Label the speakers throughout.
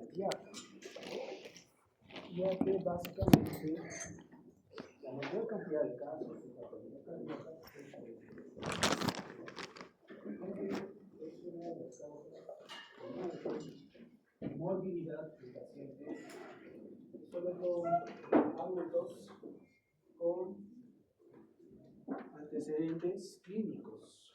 Speaker 1: cardíaca, ya que básicamente la mayor cantidad de casos de patología cardíaca es una de las causas de morbilidad en pacientes, sobre todo adultos con antecedentes clínicos.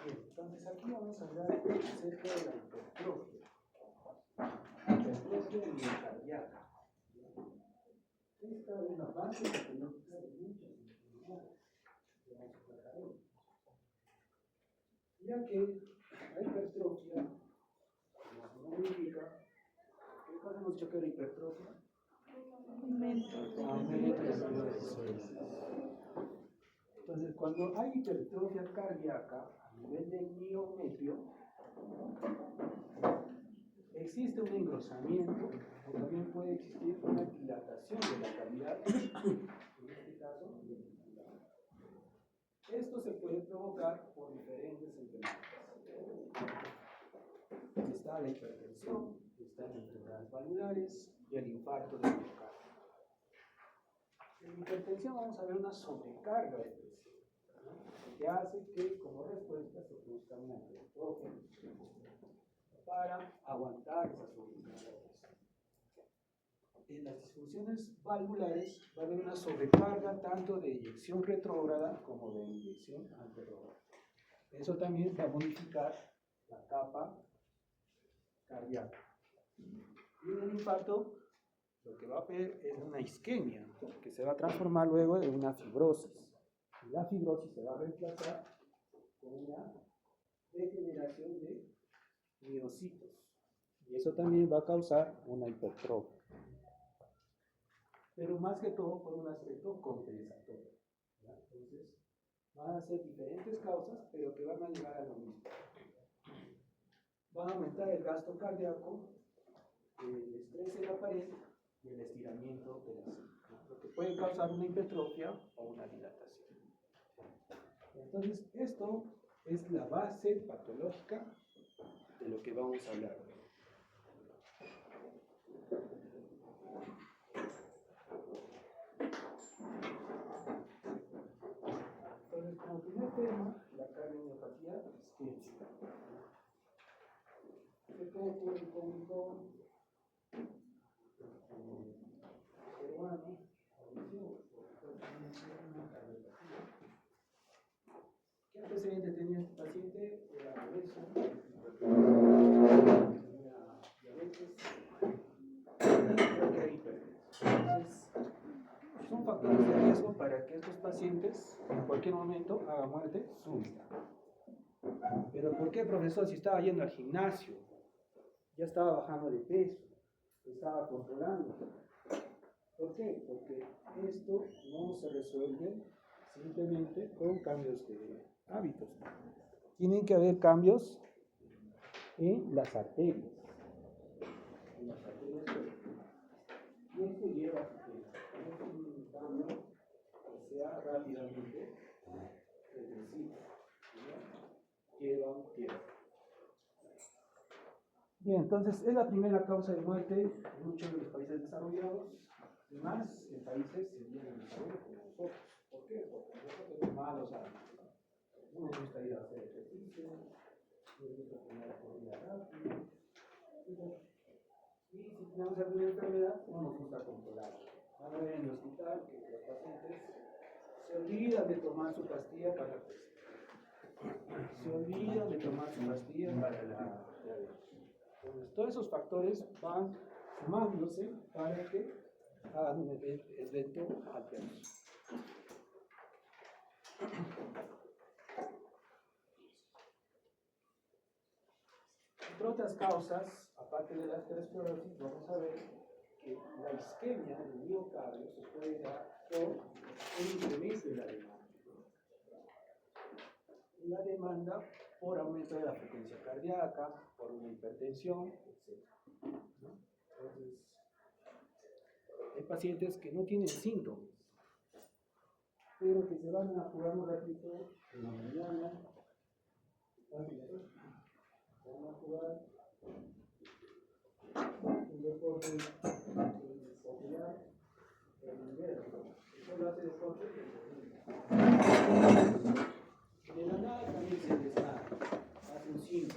Speaker 1: Bien, entonces aquí vamos a hablar acerca de la hipertrofia miocardíaca. Esta es la base patológica de muchas enfermedades que vamos a tratar hoy. Ya que la hipertrofia, como su nombre indica, ¿qué cosa hemos dicho que era hipertrofia? Aumento de número de células. Entonces, cuando hay hipertrofia cardíaca a nivel del miometrio, existe un engrosamiento o también puede existir una dilatación de la cavidad, en este caso, esto se puede provocar por diferentes enfermedades. Está la hipertensión, están las enfermedades valvulares y el infarto del miocardio. En hipertensión vamos a ver una sobrecarga de presión, ¿no? Que hace que como respuesta se produzca una hipertrofia para aguantar esa sobrecarga de presión. En las disfunciones valvulares va a haber una sobrecarga tanto de eyección retrógrada como de eyección anterrógrada. Eso también va a modificar la capa cardíaca. Y en el infarto lo que va a haber es una isquemia que se va a transformar luego en una fibrosis. Y la fibrosis se va a reemplazar con una degeneración de miocitos. Y eso también va a causar una hipertrofia. Pero más que todo por un aspecto compensatorio. ¿Ya? Entonces, van a ser diferentes causas, pero que van a llegar a lo mismo. Van a aumentar el gasto cardíaco, el estrés en la pared y el estiramiento de la cinta, lo que puede causar una hipertrofia o una dilatación. Entonces, esto es la base patológica de lo que vamos a hablar hoy. Entonces, como primer tema, la cardiomiopatía isquémica. ¿Qué cree que el público peruano ¿qué antecedente tenía este paciente? Era obeso, diabetes, creo que era hipertenso. Entonces, son factores de riesgo para que estos pacientes en cualquier momento hagan muerte súbita. ¿Pero por qué, profesor? Si estaba yendo al gimnasio, ya estaba bajando de peso, estaba controlando. ¿Por qué? Porque esto no se resuelve simplemente con cambios de hábitos. Tienen que haber cambios en las arterias. Y esto lleva a que es un cambio que sea rápidamente regresivo. Lleva un tiempo. Bien, entonces es la primera causa de muerte en muchos de los países desarrollados, y más en países en vías de desarrollo como nosotros. ¿Por qué? Porque nosotros tenemos malos hábitos. No nos gusta ir a hacer ejercicio, no nos gusta tener comida rápida. Y si tenemos alguna enfermedad, no nos gusta controlarla. Van a ver en el hospital que los pacientes se olvidan de tomar su pastilla para la presión. Se olvidan de tomar su pastilla para la diabetes. Entonces, todos esos factores van sumándose para que hagan un evento adverso. Entre otras causas, aparte de la arteriosclerosis, vamos a ver que la isquemia del miocardio se puede dar por un incremento de la demanda. La demanda por aumento de la frecuencia cardíaca, por una hipertensión, etc. ¿No? Entonces, hay pacientes que no tienen síntomas, pero que se van a curar un ratito en la mañana, jugar un deporte popular en invierno. Eso lo hace deporte. De la nada también se desnada, hace un 5.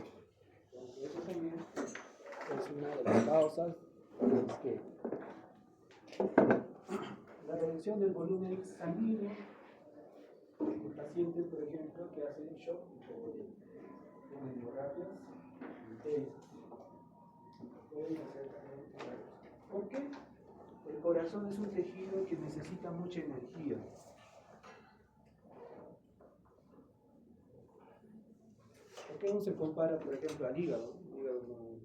Speaker 1: Entonces eso también es una de las causas es que la reducción del volumen sanguíneo en pacientes, por ejemplo, que hacen shock con hemorragias intensas. Pueden hacer también. ¿Por qué? El corazón es un tejido que necesita mucha energía. ¿Por qué no se compara, por ejemplo, al hígado? El hígado no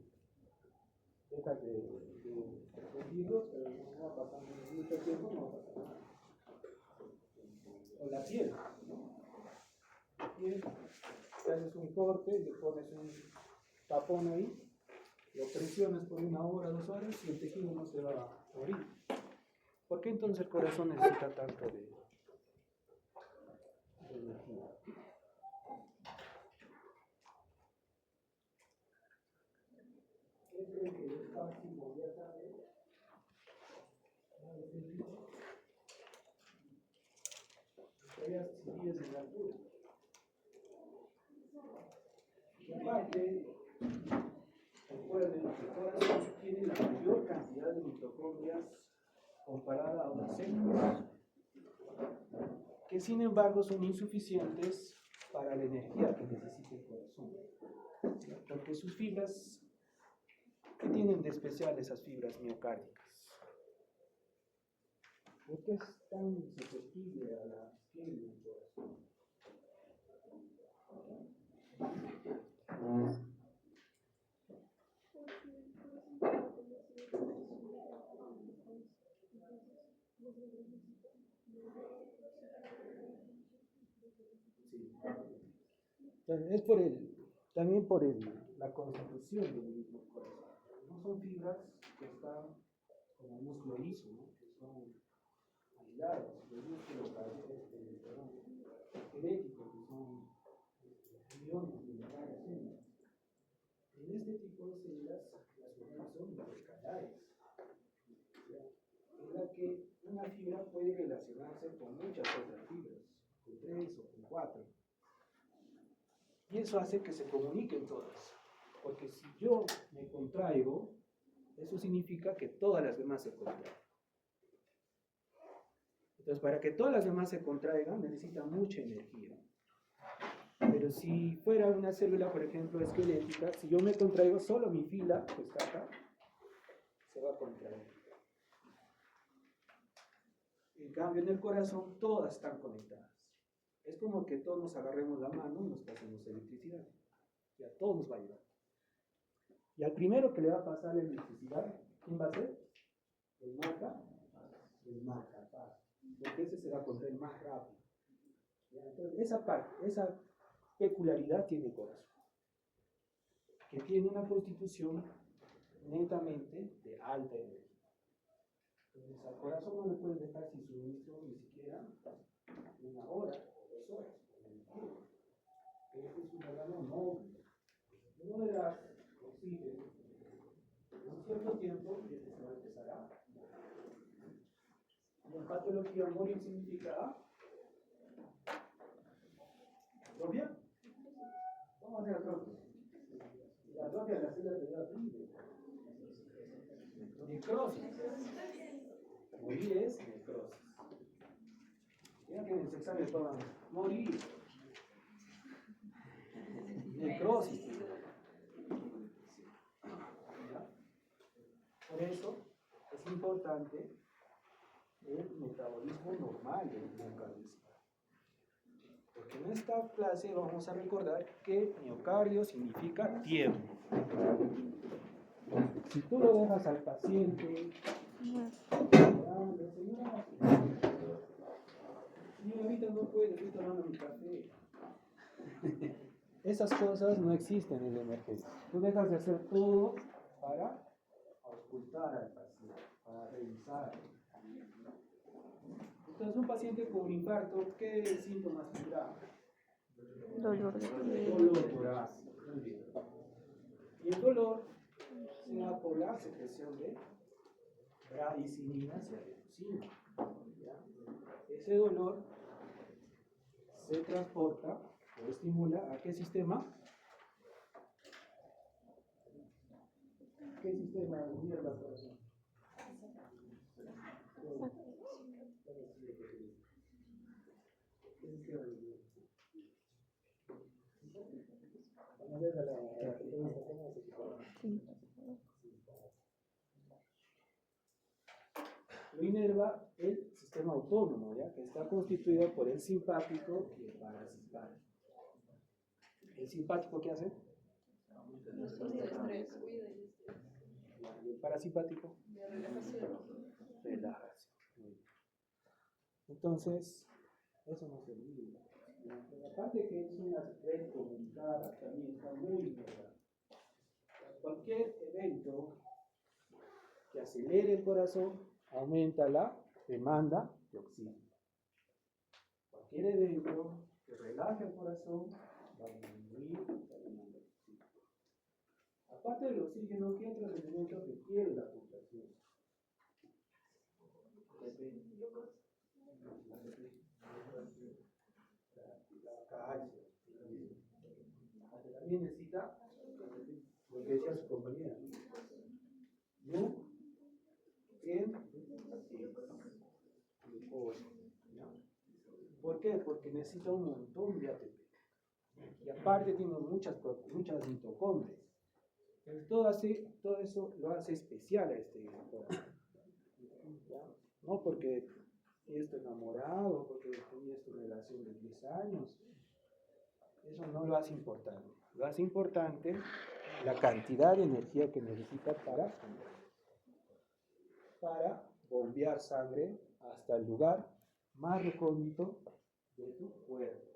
Speaker 1: deja de tejido, pero no va pasando mucho tiempo, no va a pasar nada. O la piel. La piel, te haces un corte, le pones un tapón ahí, lo presionas por 1 hora, 2 horas y el tejido no se va a morir. ¿Por qué entonces el corazón necesita tanto de energía? ¿Qué creen que es fácil volver a saber? Estrellas civiles en la altura. Y aparte, recuerden que el corazón tiene la mayor cantidad de mitocondrias comparada a otras células, que sin embargo son insuficientes para la energía que necesita el corazón. Porque sus fibras, ¿qué tienen de especial esas fibras miocárdicas? ¿Por qué es tan susceptible a la piel del corazón? Sí. Entonces, es también por la constitución del mismo corazón. No son fibras que están como músculo liso, ¿no? Que son aislados, los músculos esqueléticos, que son millones de varias células. En este tipo de células, las fibras son intercalares, en la que una fibra puede relacionarse con muchas otras fibras, con 3 o con 4. Y eso hace que se comuniquen todas. Porque si yo me contraigo, eso significa que todas las demás se contraen. Entonces, para que todas las demás se contraigan, necesitan mucha energía. Pero si fuera una célula, por ejemplo, esquelética, si yo me contraigo, solo mi fila, que está acá, se va a contraer. En cambio, en el corazón, todas están conectadas. Es como que todos nos agarremos la mano y nos pasemos electricidad. Y a todos nos va a ayudar. Y al primero que le va a pasar la electricidad, ¿quién va a ser? El marcapasos. Porque ese se va a contraer más rápido. Entonces, esa peculiaridad tiene el corazón, que tiene una constitución netamente de alta energía. Entonces, al corazón no le puedes dejar sin suministro ni siquiera 1 hora o 2 horas. Este es un órgano noble. No le das oxígeno en un cierto tiempo y este se va a empezar a morir. Y en patología, morir significa atrofia. Vamos a hacer atrofia. La atrofia de la célula de la vida. Necrosis. Morir es necrosis. Mira que en el examen toman morir. Necrosis. Por eso es importante el metabolismo normal del miocardio. Porque en esta clase vamos a recordar que miocardio significa tiempo. Si tú lo dejas al paciente, ahorita no puedo, estoy tomando mi café. Esas cosas no existen en la emergencia. Tú dejas de hacer todo para auscultar al paciente, para revisar. Entonces, un paciente con un infarto, ¿qué síntomas tendrá?
Speaker 2: Dolor de
Speaker 1: Dolor torácico. Y Y el dolor se da por la secreción de bradicininas y adenosina. Ese dolor se transporta o estimula a qué sistema? ¿Qué sistema innerva corazón? Lo inerva el sistema autónomo, ¿ya? Que está constituido por el simpático y el parasimpático. ¿El simpático qué hace? ¿Y el parasimpático? Relajación. Entonces, eso no se olvida. Aparte que es una red comunicada, también está muy importante. Cualquier evento que acelere el corazón aumenta la demanda de oxígeno. Cualquier evento que relaje el corazón va a disminuir la demanda de oxígeno. Aparte del oxígeno, ¿qué otros elementos requiere la pulsación? Calcio. También necesita lo que decía su compañera. Glucosa. ¿Por qué? Porque necesita un montón de ATP. Y aparte tiene muchas mitocondrias. Entonces todo eso lo hace especial a este corazón. No porque esté enamorado, porque tenía tu relación de 10 años. Eso no lo hace importante. Lo hace importante la cantidad de energía que necesita para bombear sangre hasta el lugar más recóndito de tu cuerpo.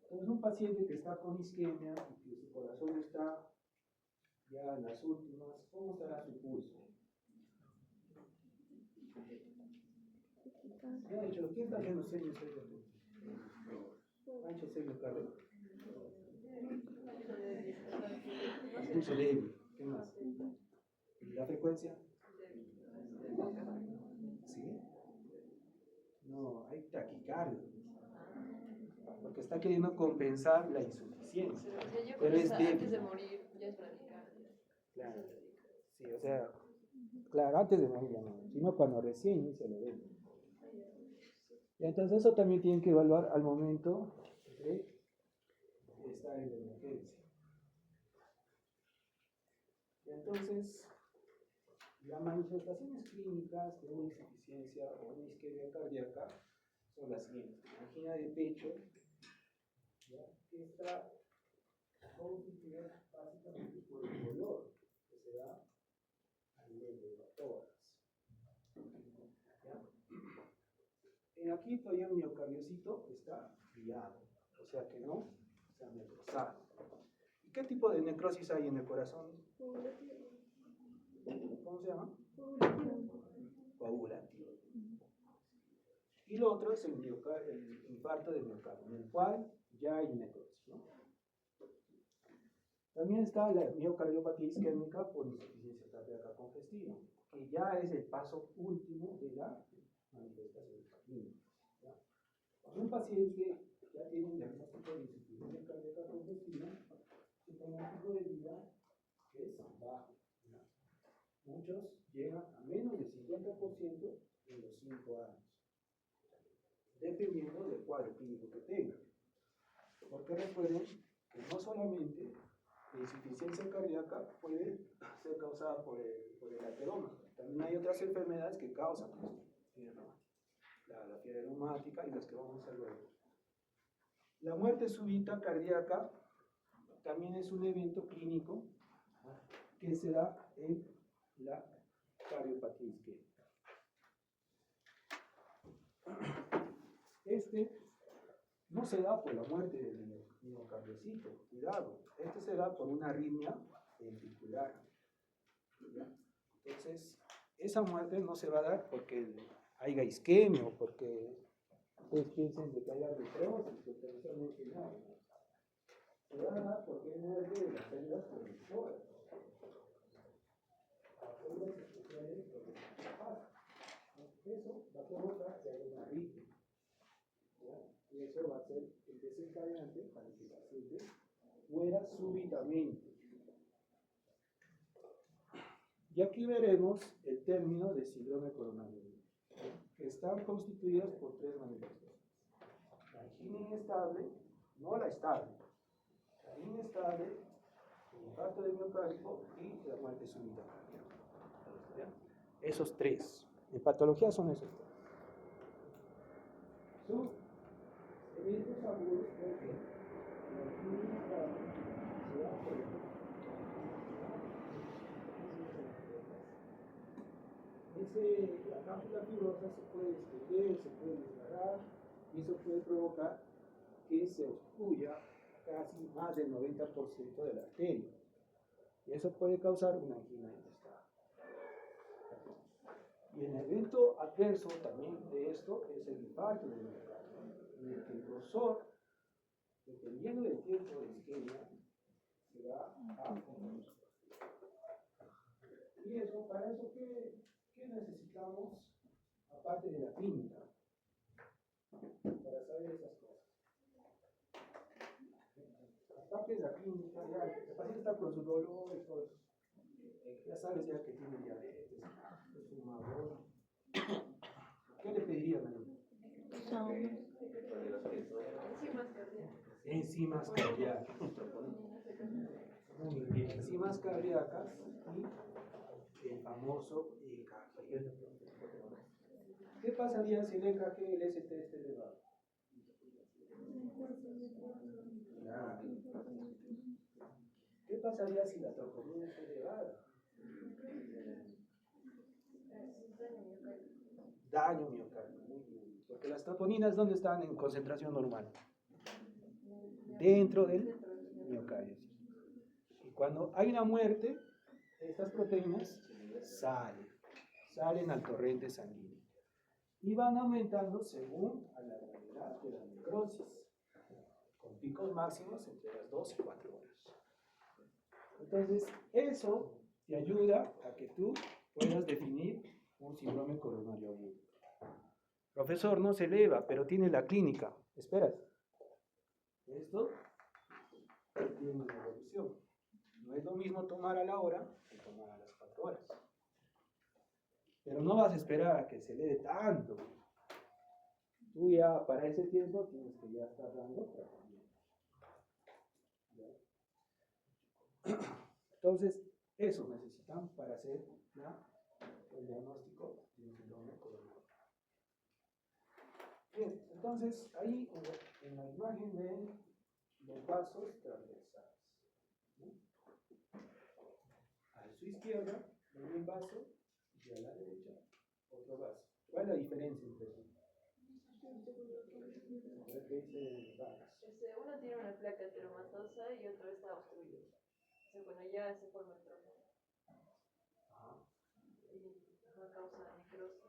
Speaker 1: Entonces, un paciente que está con isquemia y que su corazón está ya en las últimas, ¿cómo estará su pulso? Ya he dicho, ¿quién está haciendo señas? Ancho señas, Carlos. Pulso débil. ¿Qué más? ¿Y la frecuencia? ¿Sí? No, hay taquicardia. Porque está queriendo compensar la insuficiencia. Pero es débil.
Speaker 2: Antes de morir ya es bradicardia.
Speaker 1: Claro. Sí, o sea, claro, antes de morir ya no, sino cuando recién inicia el evento. Y entonces eso también tienen que evaluar al momento de estar en la emergencia. Y entonces, las manifestaciones clínicas de una insuficiencia o una isquemia cardíaca son las siguientes. Angina de pecho, ¿ya? Que está constituida básicamente por el dolor que se da a nivel de tórax. Aquí todavía el miocardiocito está friado, o sea que no se ha necrosado. ¿Y qué tipo de necrosis hay en el corazón? ¿Cómo se llama? Coagulativo. Y lo otro es el infarto de miocardio, en el cual ya hay necrosis, ¿no? También está la miocardiopatía isquémica por insuficiencia cardíaca congestiva, que ya es el paso último de la manifestación clínica. Un paciente ya tiene un diagnóstico de insuficiencia cardíaca congestiva, su pronóstico de vida es bajo. Muchos llegan a menos del 50% en los 5 años, dependiendo del cuadro clínico que tengan. Porque recuerden que no solamente la insuficiencia cardíaca puede ser causada por el ateroma, también hay otras enfermedades que causan fiebre reumática, la fiebre reumática y las que vamos a ver luego. La muerte súbita cardíaca también es un evento clínico que se da en la cardiopatía isquémica. Este no se da por la muerte del miocardiocito, cuidado, este se da por una arritmia ventricular. Entonces, esa muerte no se va a dar porque haya isquemia o porque ustedes piensen de que haya artrosis, potencialmente no. Se da sana porque muerde de las células productoras. Las células especiales productoras pasa. Eso va a provocar que haya una arritmia. Y eso va a ser el desencadenante para que el paciente muera súbitamente. Y aquí veremos el término de síndrome coronario, que están constituidas por tres manifestaciones. La angina inestable, no la estable, la inestable, el infarto de miocardio y la muerte súbita cardíaca. Esos tres. En patología son esos tres. Son eventos agudos porque la angina inestable se da por la cápsula fibrosa se puede extender, se puede desgarrar y eso puede provocar que se obstruya casi más del 90% de la arteria. Y eso puede causar una angina inestable. Y el evento adverso también de esto es el infarto del miocardio, en el que el grosor, dependiendo del tiempo de isquemia, se va a aumentar. Y eso, para eso, ¿qué necesitamos aparte de la clínica? Para saber esas cosas. Aparte de la clínica, ya, el paciente está con su dolor y todo eso. Ya sabes ya que tiene diabetes, es fumador. ¿Qué le pediría, Manu? Enzimas cardíacas. Muy bien, enzimas cardíacas y el famoso EKG. ¿Qué pasaría si el EKG y el ST esté elevado? Nada. ¿Qué pasaría si la troponina está elevada? Daño miocardio, muy bien. Porque las troponinas, ¿dónde están en concentración normal? Dentro del miocardio. Y cuando hay una muerte, estas proteínas salen al torrente sanguíneo y van aumentando según a la gravedad de la necrosis, con picos máximos entre las 2 y 4 horas. Entonces, eso te ayuda a que tú puedas definir un síndrome coronario agudo. Profesor, no se eleva, pero tiene la clínica. Espérate. Esto tiene una evolución. No es lo mismo tomar a la hora que tomar a las 4 horas. Pero no vas a esperar a que se eleve tanto. Tú ya para ese tiempo tienes que ya estar dando tratamiento. Entonces, eso necesitamos para hacer el diagnóstico de un síndrome coronario. Bien, entonces ahí en la imagen ven los vasos transversales. A su izquierda ven un vaso y a la derecha otro vaso. ¿Cuál es la diferencia entre ellos?
Speaker 2: Uno tiene una placa ateromatosa y otro está obstruido. O sea, bueno, ya se forma el trombo. Y causa necrosis.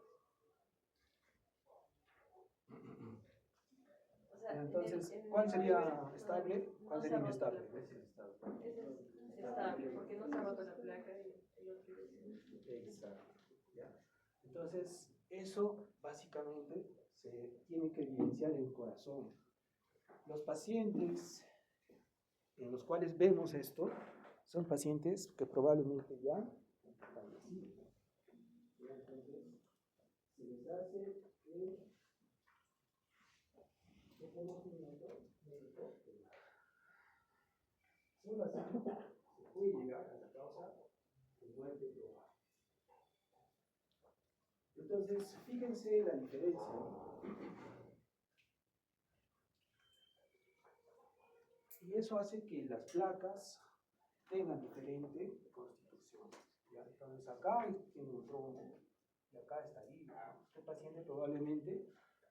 Speaker 2: O sea,
Speaker 1: entonces, ¿cuál sería estable? ¿Cuál sería inestable?
Speaker 2: Ese es estable, porque no se ha roto la placa y el otro.
Speaker 1: Exacto. ¿Ya? Entonces, eso básicamente se tiene que evidenciar en el corazón. Los pacientes en los cuales vemos esto son pacientes que probablemente ya han fallecido. Entonces, se les hace el reconocimiento médico. Solo así se puede llegar a la causa de muerte probable. Entonces, fíjense la diferencia. Y eso hace que las placas tengan diferente constitución. ¿Ya? Entonces, acá tiene un trombo y acá está libre. Este paciente probablemente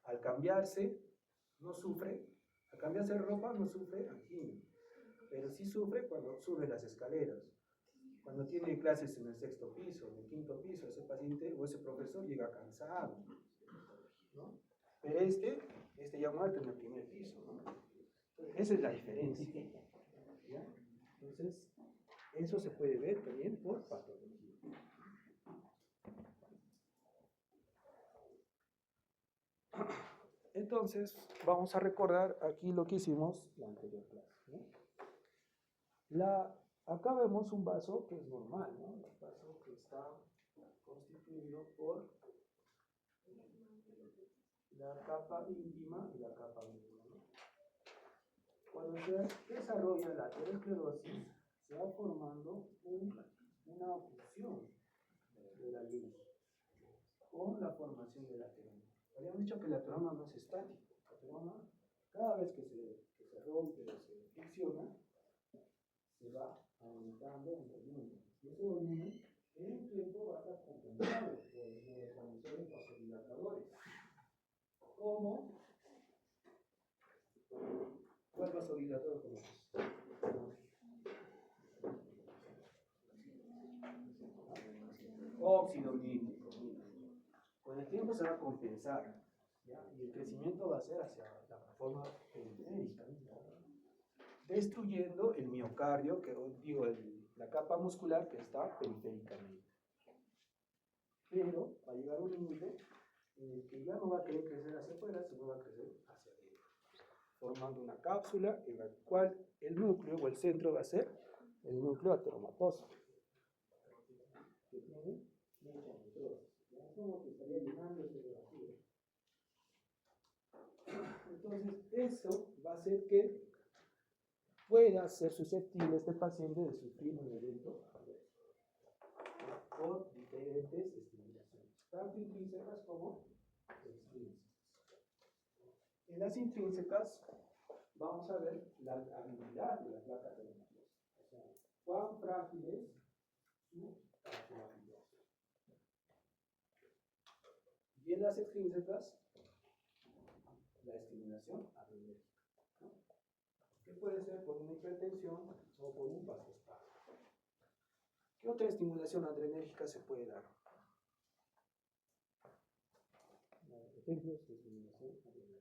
Speaker 1: al cambiarse no sufre, al cambiarse de ropa no sufre angina, pero sí sufre cuando sube las escaleras. Cuando tiene clases en el 6º piso, en el 5º piso, ese paciente o ese profesor llega cansado, ¿no? Pero este ya muerto en el 1er piso, ¿no? Entonces, esa es la diferencia. Entonces, vamos a recordar aquí lo que hicimos la anterior clase, ¿no? Acá vemos un vaso que es normal, ¿no? Un vaso que está constituido por la capa íntima y la capa mínima, ¿no? Cuando se desarrolla la aterosclerosis, se va formando una oclusión de la luz con la formación del ateroma. Habíamos dicho que el ateroma no es estático. El ateroma, cada vez que se rompe o se fricciona, se va aumentando en volumen. Y ese volumen en un tiempo va a estar compensado por neurotransmisores vasodilatadores. ¿Cómo? ¿Cuál vasodilatador conoces? Óxido nítrico. Con el tiempo se va a compensar, ¿ya? Y el crecimiento va a ser hacia la forma periférica, ¿ya? Destruyendo el miocardio, la capa muscular que está periféricamente. Pero va a llegar un límite en el que ya no va a querer crecer hacia afuera, sino va a crecer hacia adentro, formando una cápsula en la cual el núcleo o el centro va a ser el núcleo ateromatoso, que tiene mucha necrosis. Es como que estaría llenándose de basura. Entonces, eso va a hacer que pueda ser susceptible este paciente de sufrir un evento adverso por diferentes estimulaciones, tanto intrínsecas como extrínsecas. En las intrínsecas vamos a ver la habilidad de la placa ateromatosa, o sea, cuán frágil es su cápsula fibrosa. Y en las extrínsecas, la estimulación adrenérgica, ¿no? Que puede ser por una hipertensión o por un vasoespasmo. ¿Qué otra estimulación adrenérgica se puede dar? Ejemplos de estimulación adrenérgica.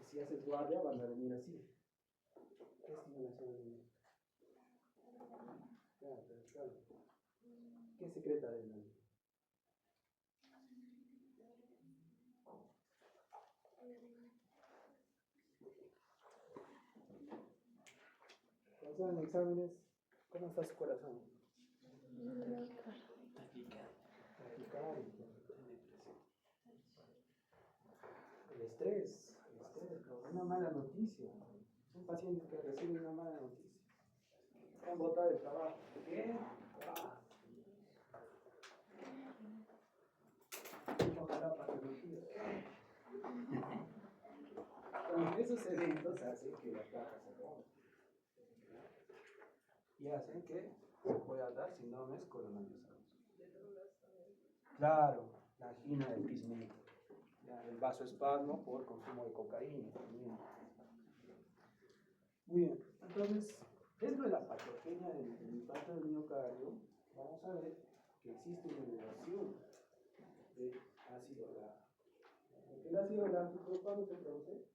Speaker 1: Si haces guardia, van a venir así. ¿Qué estimulación adrenérgica? Claro. ¿Qué secreta adrenalina? Cuando en exámenes, ¿cómo está su corazón? Taquicardia. El estrés causa una mala noticia. Son pacientes que reciben una mala noticia. Han botado el trabajo. ¿Qué? Esos eventos hacen que la placa se rompa y hacen que se puedan dar síndromes coronarios agudos. Claro, la angina del peacemaker, el vasoespasmo por consumo de cocaína también. Muy bien, entonces, dentro de la patogenia del infarto del miocardio, vamos a ver que existe una elevación de ácido láctico. Porque el ácido láctico, ¿cuándo se produce?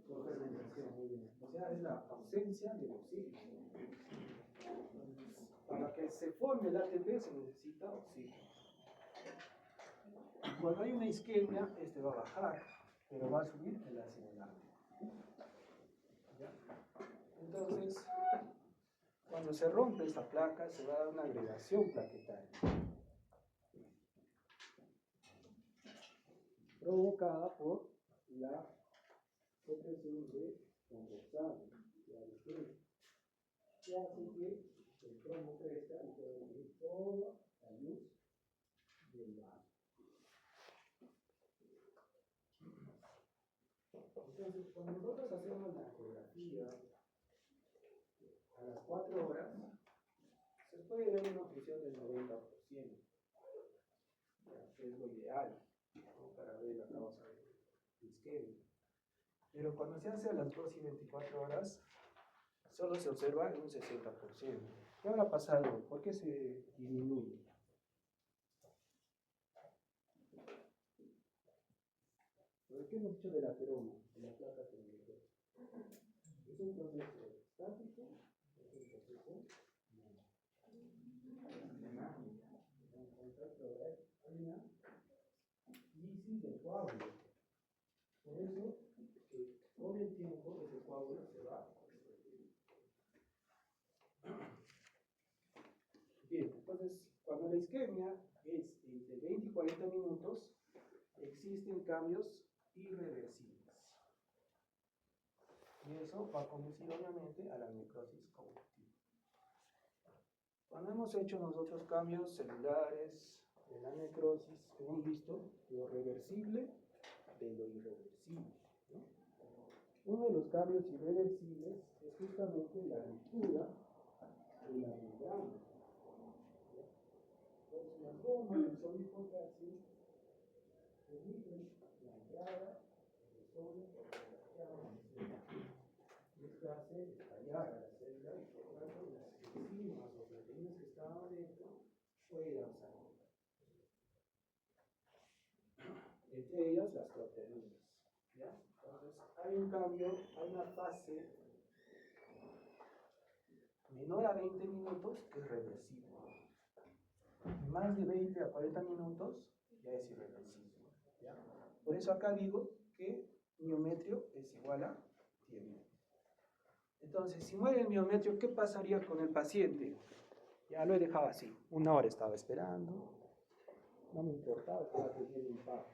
Speaker 1: Por fermentación, muy bien. O sea, es la ausencia del oxígeno. Para que se forme el ATP se necesita oxígeno. Cuando hay una isquemia, este va a bajar, pero va a subir el ácido láctico. ¿Ya? Entonces, cuando se rompe esta placa, se va a dar una agregación plaquetaria, provocada por la secreción de conversano, que hace que el cromo crezca y pueda venir toda la luz del vaso. Entonces, cuando nosotros hacemos la ecografía a las 4 horas, puede haber una oclusión del 90%, ya, que es lo ideal, ¿no? Para ver la causa de isquemia. Pero cuando se hace a las 2 y 24 horas, solo se observa en un 60%. ¿Qué habrá pasado? ¿Por qué se disminuye? ¿Por qué hemos dicho de la ateroma, de la placa terminal? ¿Es un proceso estático? ¿Es un proceso dinámico? En contacto hay una lisis del coágulo. Por eso, con el tiempo, ese coágulo se va. Bien, entonces, cuando la isquemia es entre 20 y 40 minutos, existen cambios irreversibles. Y eso va a conducir obviamente a la necrosis cognitiva. Cuando hemos hecho nosotros cambios celulares en la necrosis, hemos visto lo reversible de lo irreversible, ¿no? Uno de los cambios irreversibles es justamente la ruptura de la membrana. Entonces, las bombas del sodio y potasio permiten la entrada del sodio por el potasio en la célula. Y esto hace estallar a la célula y por lo tanto las enzimas o proteínas que estaban adentro puedan salir. Entre ellas las proteínas. ¿Ya? Entonces hay un cambio, hay una fase menor a 20 minutos que es reversible. Más de 20 a 40 minutos ya es irreversible. ¿Ya? Por eso acá digo que miometrio es igual a 10. Entonces, si muere el miometrio, ¿qué pasaría con el paciente? Ya lo he dejado así. 1 hora estaba esperando. No me importaba, estaba teniendo un paro.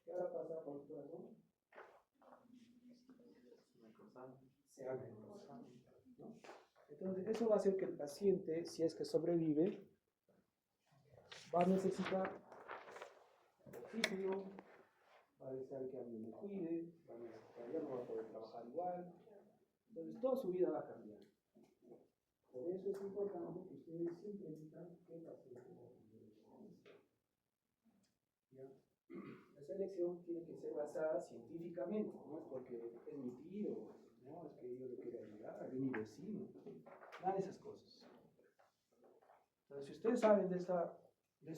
Speaker 1: ¿Qué ahora pasa con el corazón? Se abre el corazón, ¿no? Entonces, eso va a hacer que el paciente, si es que sobrevive, va a necesitar oxígeno, va a desear que alguien lo cuide, va a necesitar, ya no va a poder trabajar igual. Entonces, toda su vida va a cambiar. Por eso es importante que ustedes siempre digan qué paciente va a tener. La selección tiene que ser basada científicamente, no es porque es mi tío, no es que yo le quiera ayudar, es mi vecino, nada de esas cosas. Entonces, si ustedes saben de esa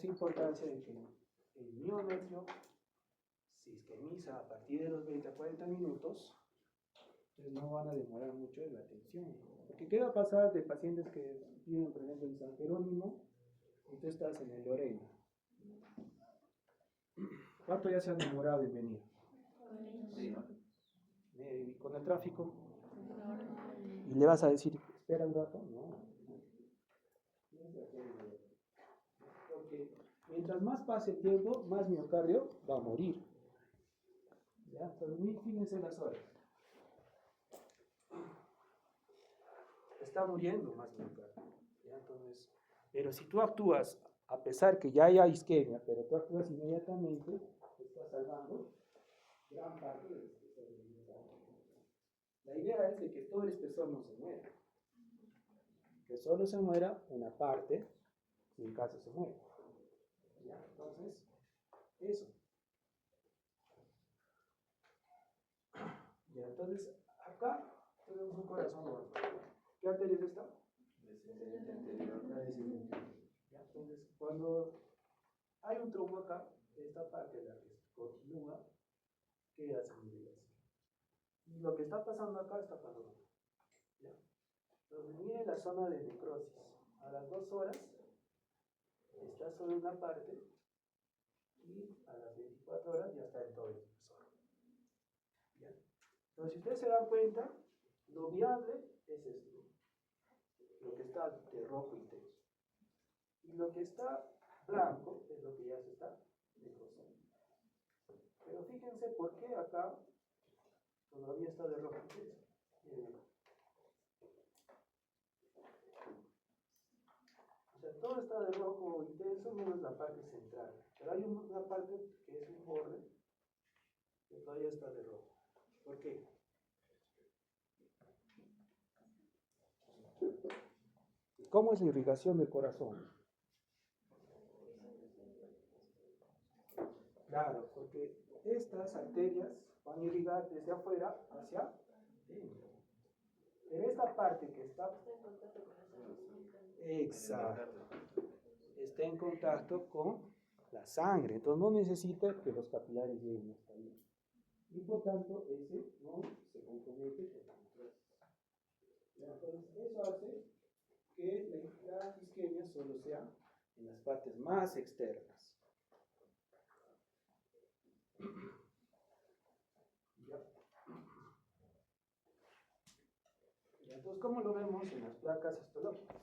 Speaker 1: importancia de que el miometrio se isquemiza a partir de los 20 a 40 minutos, entonces no van a demorar mucho en la atención. Porque ¿qué va a pasar de pacientes que viven, por ejemplo, en San Jerónimo y tú estás en el Lorena? ¿Cuánto ya se han demorado en venir? Y con el tráfico. ¿Y le vas a decir, espera un rato? No. Porque mientras más pase el tiempo, más miocardio va a morir. ¿Ya? Entonces, fíjense las horas. Está muriendo más miocardio. ¿Ya? Entonces, pero si tú actúas, a pesar que ya haya isquemia, pero tú actúas inmediatamente, estás salvando gran parte del espesor del miocardio. La idea es de que todo el espesor no se muera. Que solo se muera una parte, si en caso se muere. ¿Ya? Entonces, eso. Ya, entonces, acá tenemos un corazón normal. ¿Qué arteria es esta? La descendente. ¿Ya? Entonces, cuando hay un trombo acá, esta parte de la que continúa queda sin irrigación. Y lo que está pasando acá está pasando acá. ¿Ya? Entonces, miren la zona de necrosis. A las 2 horas está solo una parte y a las 24 horas ya está en todo el espesor. ¿Ya? Entonces, si ustedes se dan cuenta, lo viable es esto, lo que está de rojo intenso. Y lo que está blanco es lo que ya se está necrosando. Pero fíjense por qué acá todavía está de rojo intenso. O sea, todo está de rojo intenso menos la parte central. Pero hay una parte que es un borde que todavía está de rojo. ¿Por qué? ¿cómo es la irrigación del corazón? Claro, porque estas arterias van a irrigar desde afuera hacia adentro. Pero esta parte que está... Exacto. Está en contacto con la sangre. Entonces no necesita que los capilares lleguen hasta ahí. Y por tanto, ese no se compromete con la necrosis. Entonces, eso hace que la isquemia solo sea en las partes más externas. Entonces, ¿cómo lo vemos en las placas histológicas?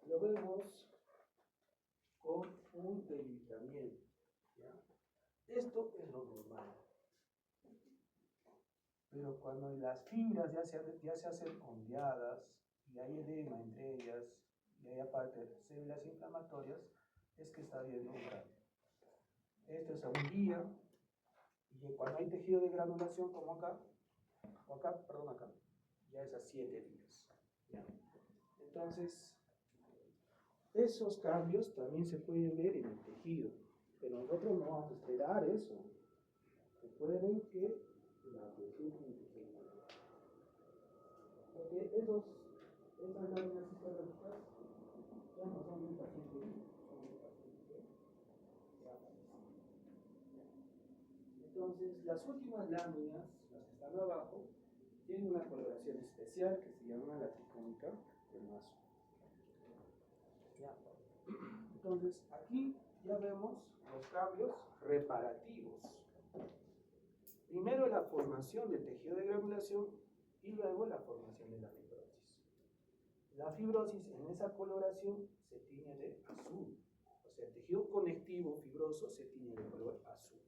Speaker 1: Lo vemos con un debilitamiento. ¿Ya? Esto es lo normal. Pero cuando las fibras ya se hacen ondeadas y hay edema entre ellas y hay aparte células inflamatorias, es que está habiendo un cambio. Esto es a un día, y cuando hay tejido de granulación como acá, ya es a 7 días. ¿Ya? Entonces, esos cambios también se pueden ver en el tejido, pero nosotros no vamos a esperar eso. Recuerden que la presión arterial, porque esas láminas histológicas ya no son de un paciente vivo, son de un paciente que ha fallecido. Entonces, las últimas láminas, las que están abajo, tienen una coloración especial que se llama la tricónica del mazo. Entonces, aquí ya vemos los cambios reparativos. Primero la formación del tejido de granulación y luego la formación de la fibrosis. La fibrosis en esa coloración se tiñe de azul. O sea, el tejido conectivo fibroso se tiñe de color azul.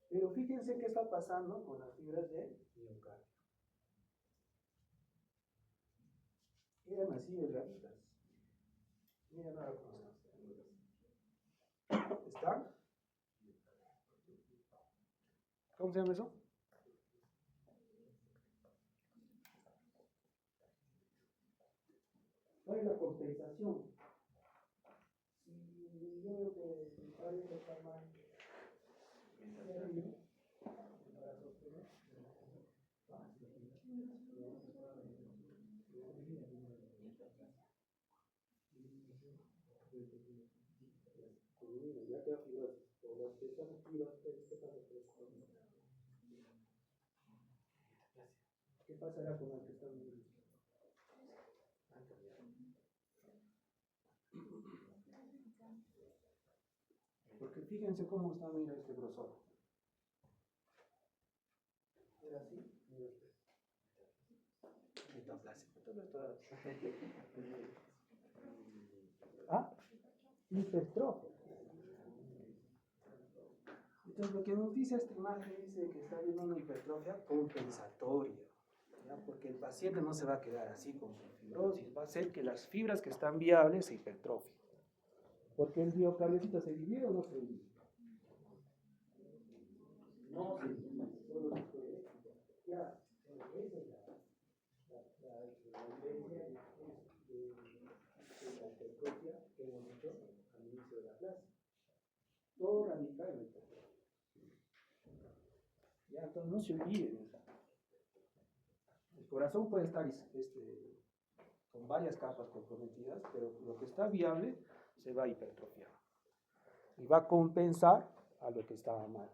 Speaker 1: Pero fíjense qué está pasando con las fibras de miocardio. Eran así delgaditas. Miren ahora cómo están. ¿Están? ¿Cómo se llama eso? ¿Cuál es la compensación? Si yo veo que mi padre está mal, para sostener, ya queda fibrosis. Pero las que están activas, ¿qué pasa con eso? ¿Qué pasará con las que están libres? Porque fíjense cómo está, mira este grosor. ¿Era así? Mira usted. ¿Ah? Hipertrofia. Entonces, lo que nos dice esta imagen dice que está habiendo una hipertrofia compensatoria. ¿Ya? Porque el paciente no se va a quedar así con su fibrosis, va a hacer que las fibras que están viables se hipertrofien. Porque el miocardiocito se divide o no se divide. No se divide, solo se puede. Ya, esa es la evidencia de la hipertrofia que hemos dicho al inicio de la clase. Todo radica en la hipertrofia. Ya, entonces no se olviden. El corazón puede estar con varias capas comprometidas, pero lo que está viable se va a hipertrofiar. Y va a compensar a lo que estaba mal.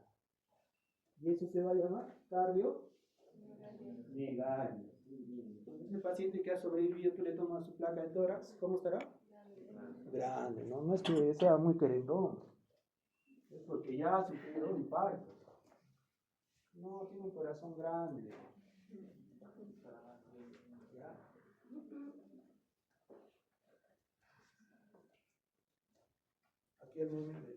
Speaker 1: Y eso se va a llamar cardiomegalia. Entonces el paciente que ha sobrevivido, tú le tomas su placa de tórax, ¿cómo estará? Grande, ¿no? No es que sea muy querendón. Es porque ya ha sufrido un infarto. No, tiene un corazón grande. ¿Ya? Aquí el meme del día.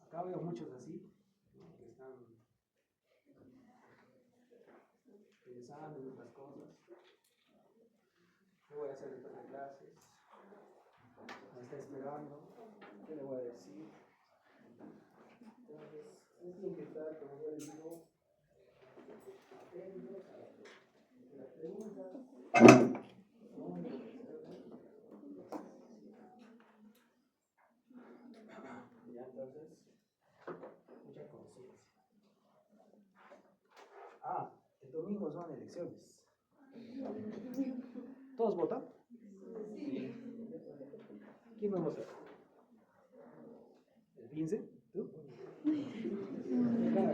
Speaker 1: Acá veo muchos así, ¿no? Que están pensando en otras cosas. ¿Qué voy a hacer después de clases? Me está esperando. ¿Qué le voy a decir? Entonces, tienen que estar, como yo les digo, atentos a las preguntas. Ya, entonces, mucha conciencia. El domingo son elecciones. ¿Todos votan? Sí. ¿Quién va a votar? ¿El 15? ¿Tú?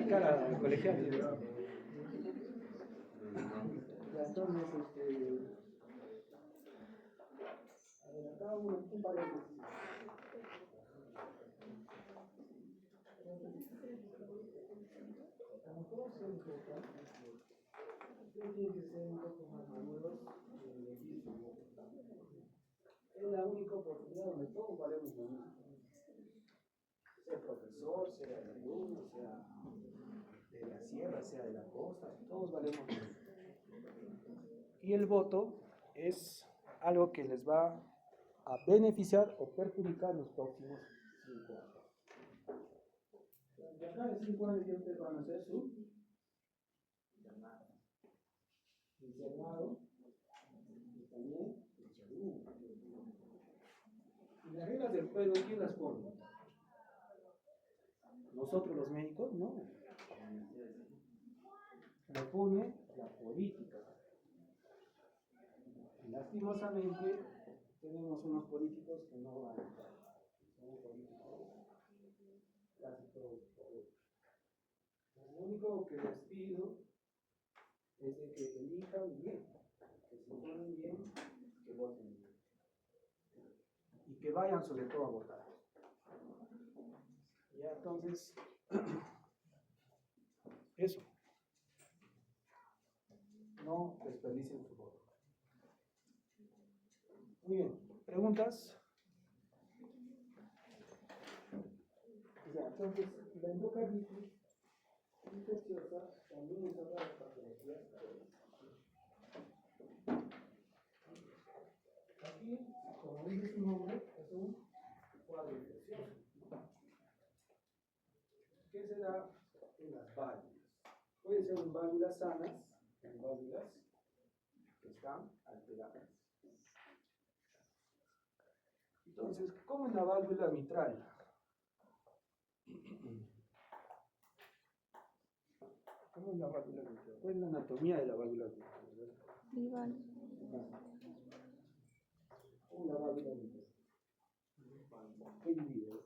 Speaker 1: Cara colegial. Ya, entonces, a ver, acá un paréntesis. Como todos se enfocan, ustedes tienen que ser un poco más maduros y elegir su voto. Es la única oportunidad donde todos valemos lo mismo. Sea profesor, sea de alumno, sea de la sierra, sea de la costa, todos valemos lo mismo. Y el voto es algo que les va a beneficiar o perjudicar los próximos 5 años. De acá de 5 años ya ustedes van a hacer su llamado. Internado y también el Perú. Y las reglas del juego, ¿quién las pone? ¿Nosotros los médicos? No. Lo pone la política. Y lastimosamente tenemos unos políticos que no van a entrar. Son políticos casi todos corruptos. Lo único que les pido es de que elijan bien, que se informen bien, que voten bien. Y que vayan sobre todo a votar. Ya, entonces, eso. No desperdicien su voto. Muy bien, ¿preguntas? Ya, entonces, la endocarditis infecciosa también es otra de las patologías. Aquí, como dice su nombre, es un cuadro infeccioso. ¿Qué será en las válvulas? Puede ser en válvulas sanas, en válvulas que están alteradas. Entonces, ¿cómo es la válvula mitral? ¿Cómo es la válvula mitral? ¿Cuál es la anatomía de la válvula mitral?
Speaker 3: Igual.
Speaker 1: ¿Cómo es la válvula mitral? ¿Qué divide?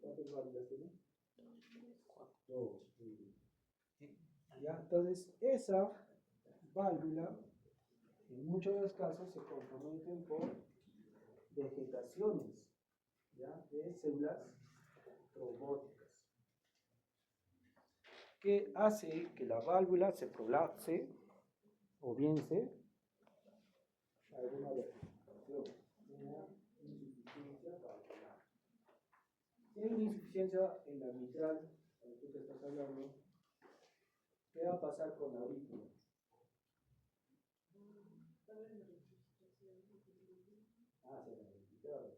Speaker 1: ¿Cuántas válvulas tiene? 2. Ya, entonces, esa válvula, en muchos de los casos, se comprometen por vegetaciones, ¿ya?, de células trombóticas, que hace que la válvula se prolapse o bien se alguna vegetación, una insuficiencia valvular. Si hay una insuficiencia en la mitral, cuando tú te estás hablando, ¿qué va a pasar con la aurícula? Se la verificado.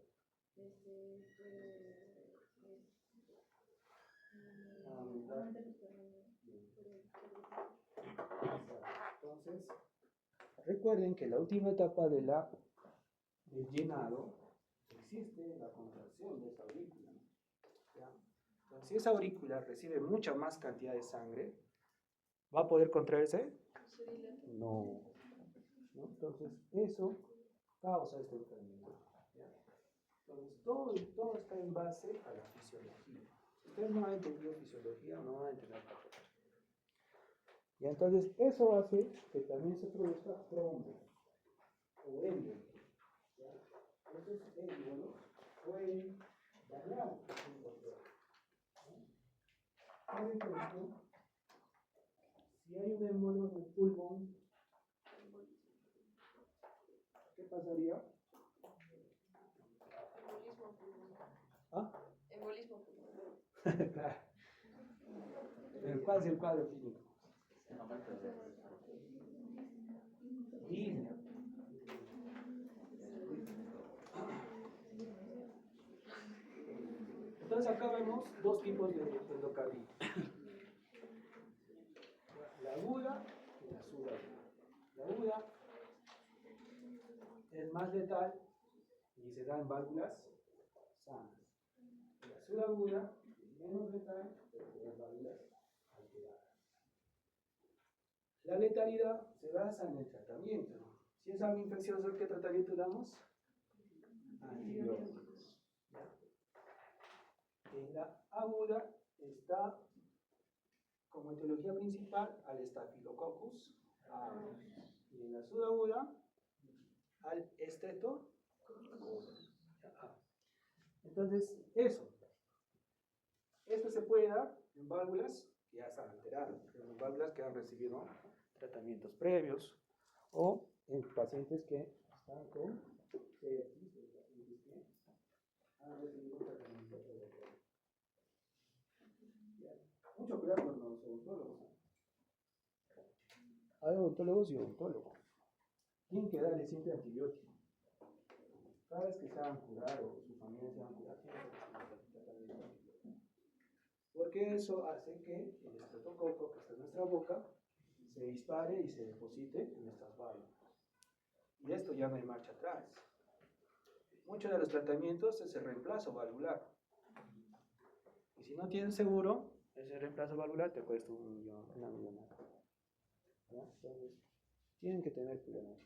Speaker 1: Entonces, recuerden que la última etapa del llenado existe la contracción de esa aurícula. ¿Ya? Entonces, si esa aurícula recibe mucha más cantidad de sangre, ¿va a poder contraerse? No. ¿No? Entonces, eso causa esta enfermedad. ¿Ya? Entonces, todo está en base a la fisiología. Si ustedes no han entendido fisiología, no van a entender patología. Y entonces, eso hace que también se produzca trombos o émbolos. Estos émbolos pueden dañar el motor. Por ejemplo, si hay un émbolo en el pulmón, ¿qué pasaría?
Speaker 2: Embolismo pulmonar.
Speaker 1: ¿Ah?
Speaker 2: Embolismo pulmonar.
Speaker 1: Claro. Pero ¿cuál es el cuadro clínico? Disnea. Entonces acá vemos dos tipos de endocarditis. La aguda y la subaguda. La aguda es más letal y se da en válvulas sanas. La subaguda es menos letal, pero se da en válvulas alteradas. La letalidad se basa en el tratamiento. Si es algo infeccioso, ¿qué tratamiento damos? Antibióticos. En la aguda está como etiología principal al Staphylococcus aureus. Y en la subaguda al Streptococcus. Entonces, esto se puede dar en válvulas que ya están alteradas, en válvulas que han recibido tratamientos previos o en pacientes que están con sepsis, pacientes que han recibido tratamiento previo. Mucho cuidado con los odontólogos. Hay odontólogos y odontólogos. Tienen que darle siempre antibiótico. Cada vez que se van a curar o su familia se va a curar, tienen que recibir antibiótico. Porque eso hace que el estreptococo que está en nuestra boca se dispare y se deposite en nuestras válvulas. Y esto ya no hay marcha atrás. Muchos de los tratamientos es el reemplazo valvular. Y si no tienes seguro, ese reemplazo valvular te cuesta una millonada. Entonces, tienen que tener cuidado.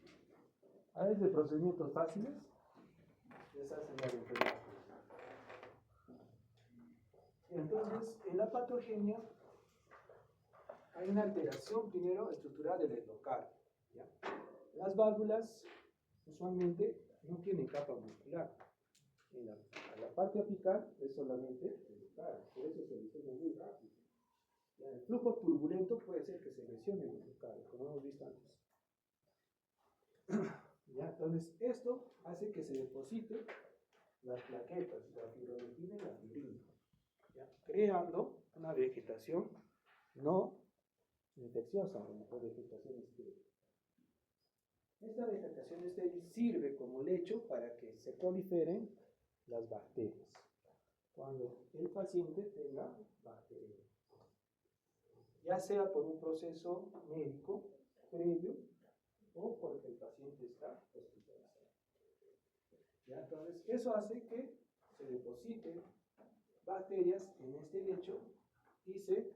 Speaker 1: A veces de procedimientos fáciles, les hacen la enfermedad. Entonces, en la patogenia hay una alteración primero estructural del endocardio. Las válvulas usualmente no tienen capa muscular. La parte apical es solamente endocardio, por eso se lesiona muy rápido. El flujo turbulento puede ser que se lesione el endocardio, como hemos visto antes. Entonces, esto hace que se deposite las plaquetas, la fibronectina y la fibrina, creando una vegetación no infecciosa, una vegetación estéril. Esta vegetación estéril sirve como lecho para que se proliferen las bacterias cuando el paciente tenga bacterias, ya sea por un proceso médico previo o porque el paciente está hospitalizado. Entonces, eso hace que se depositen bacterias en este lecho y se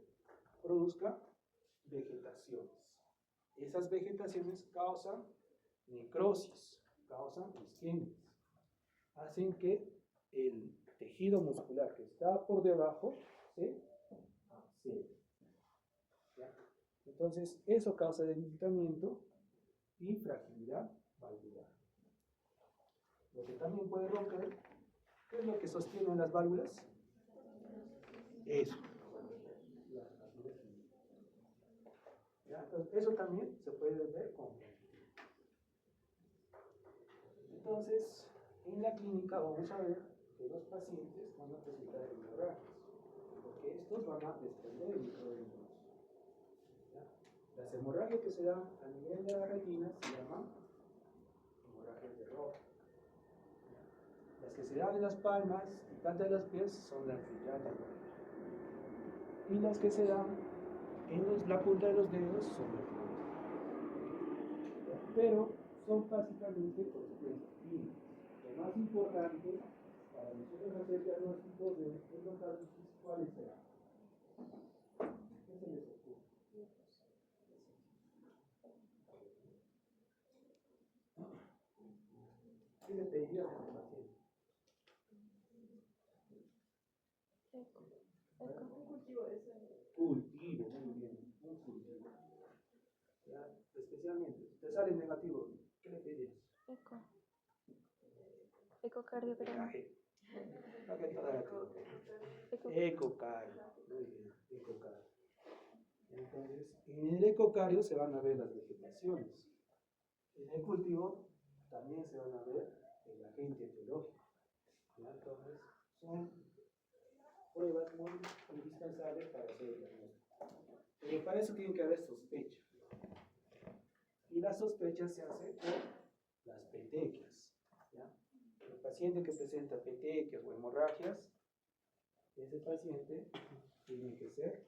Speaker 1: produzca vegetaciones. Esas vegetaciones causan necrosis, causan isquemias, hacen que el tejido muscular que está por debajo se abscede. Entonces, eso causa debilitamiento y fragilidad valvular. Lo que también puede romper, ¿qué es lo que sostiene las válvulas? Eso. Entonces, eso también se puede ver con. Entonces, en la clínica vamos a ver que los pacientes van a presentar hemorragias, porque estos van a desprender el microorganismo. Las hemorragias que se dan a nivel de la retina se llaman hemorragias de rojo. Las que se dan en las palmas y plantas de los pies son las filiales. Y las que se dan en la punta de los dedos son las filiales. Pero son básicamente consecuencias clínicas. Lo más importante para nosotros hacer diagnósticos de endocarditis, ¿cuáles serán? ¿Qué se les ocurre? ¿Qué le pedirías a los pacientes?
Speaker 2: Un cultivo de sangre.
Speaker 1: Cultivo, muy bien, un cultivo. ¿Ya? Especialmente, te sale negativo, ¿qué le pedirías?
Speaker 3: Ecocardiograma.
Speaker 1: Ecocardio, muy bien, ecocardio. Entonces, en el ecocardio se van a ver las vegetaciones. En el cultivo también se van a ver el agente etiológico. Entonces, son pruebas muy indispensables para hacer el diagnóstico. Pero para eso tiene que haber sospecha. Y la sospecha se hace por las petequias. El paciente que presenta petequias o hemorragias ese paciente tiene que ser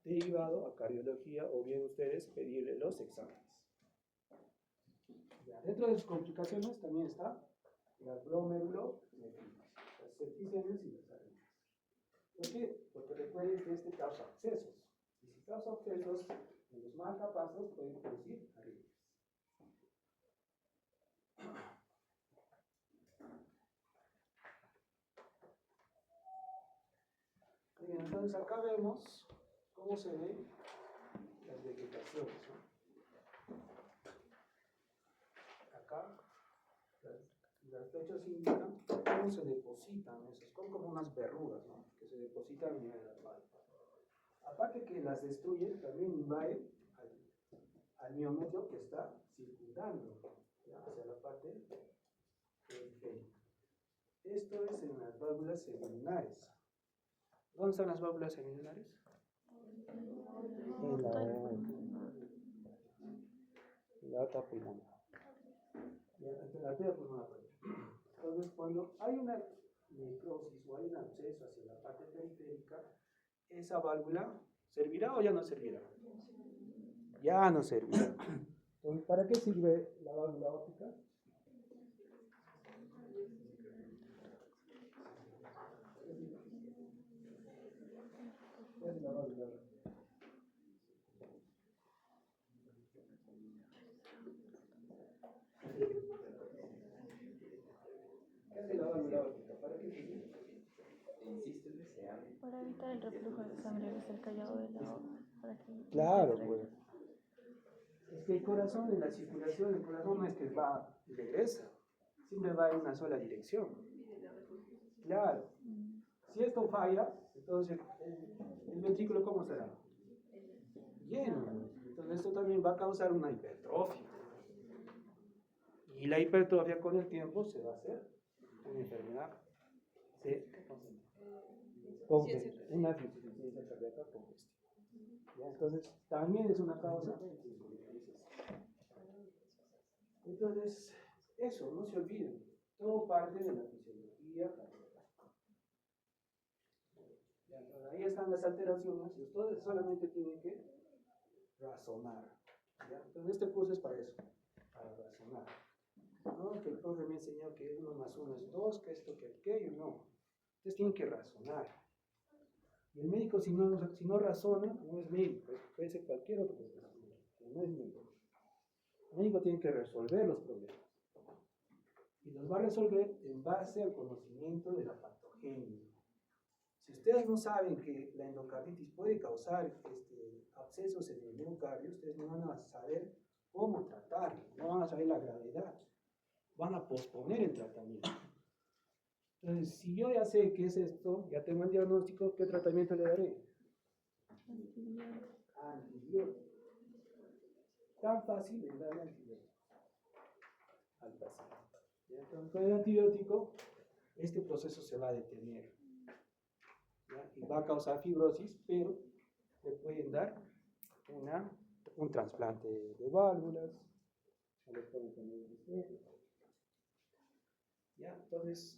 Speaker 1: derivado a cardiología o bien ustedes pedirle los exámenes. Ya, dentro de sus complicaciones también está la glomerulonefritis, las septicemias y las arritmias. ¿Por qué? Porque recuerden que este causa abscesos. Y si causa abscesos en los marcapasos pueden producir arritmias. Bien, entonces acá vemos cómo se ven las vegetaciones, ¿no? Acá las flechas indican cómo se depositan esos, como unas verrugas, ¿no? Que se depositan en las válvulas. Aparte que las destruyen, también invaden al miometrio que está circundando, ¿ya? Hacia la parte periférica. Esto es en las válvulas semilunares. ¿Dónde están las válvulas semilunares? En la otra pulmonar. Entre la arteria pulmonar. Entonces, cuando hay una necrosis o hay un absceso hacia la parte periférica, esa válvula ¿servirá o ya no servirá? Ya no servirá. Entonces, ¿para qué sirve la válvula óptica? ¿Qué es la válvula óptica? ¿Qué hace la válvula óptica? ¿Para qué sirve?
Speaker 3: Para evitar el reflujo de sangre desde el callado de la aorta.
Speaker 1: Claro, pues. Es que el corazón, en la circulación, el corazón no es que va y regresa, siempre va en una sola dirección. Claro. Si esto falla, entonces el ventrículo, ¿cómo será? Lleno. Entonces esto también va a causar una hipertrofia. Y la hipertrofia con el tiempo se va a hacer una enfermedad de una insuficiencia cardíaca congestiva. ¿Ya? Entonces también es una causa. Entonces, eso, no se olviden, todo parte de la fisiología cardíaca. Ahí están las alteraciones y ustedes solamente tienen que razonar. ¿Ya? Entonces, este curso es para eso, para razonar. No, que el profe me enseñó que 1 más 1 es 2, que esto, que aquello, no. Ustedes tienen que razonar. Y el médico, si no razona, no es médico, puede ser cualquier otro profesional, pero no es médico. El médico tiene que resolver los problemas. Y los va a resolver en base al conocimiento de la patogenia. Si ustedes no saben que la endocarditis puede causar abscesos en el miocardio, ustedes no van a saber cómo tratarlo, no van a saber la gravedad, van a posponer el tratamiento. Entonces, si yo ya sé qué es esto, ya tengo el diagnóstico, ¿qué tratamiento le daré? Antibiótico. Tan fácil es darle antibiótico al paciente. Entonces, con el antibiótico, este proceso se va a detener. ¿Ya? Y va a causar fibrosis, pero le pueden dar un trasplante de válvulas, o le pueden poner un estético. ¿Ya? Entonces,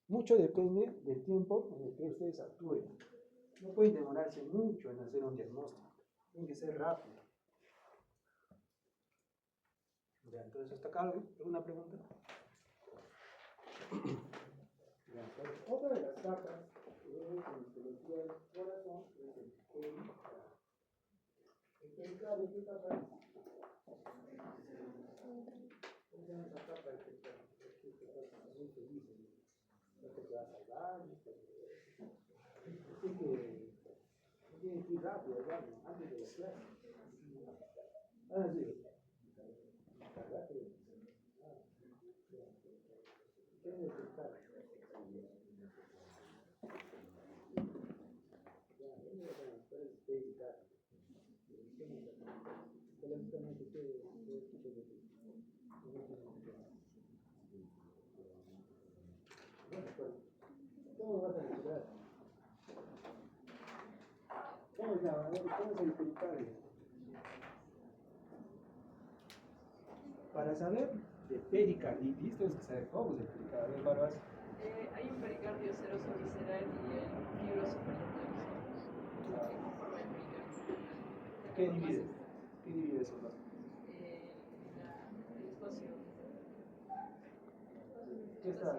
Speaker 1: mucho depende del tiempo en el que ustedes actúen. No pueden demorarse mucho en hacer un diagnóstico, tiene que ser rápido. Ya, entonces, ¿hasta acá alguna pregunta? Ya, entonces, otra de las capas en histología del corazón es el pericardio. ¿El pericardio qué capa es? ¿Cómo se llama esa capa del pericardio? Es que estás muy feliz, no te va a salvar, así que tienes que ir rápido al baño, antes de la clase. Ah, sí. ¿Qué es el pericardio? ¿Cómo vas a respirar? ¿Cómo es el pericardio? Para saber de pericarditis, tienes que saber cómo es el pericardio.
Speaker 2: Hay un pericardio líquido seroso visceral y el fibroso perineural que conforman el pericardio.
Speaker 1: ¿Qué divide? ¿Qué divide esos dos?
Speaker 2: El espacio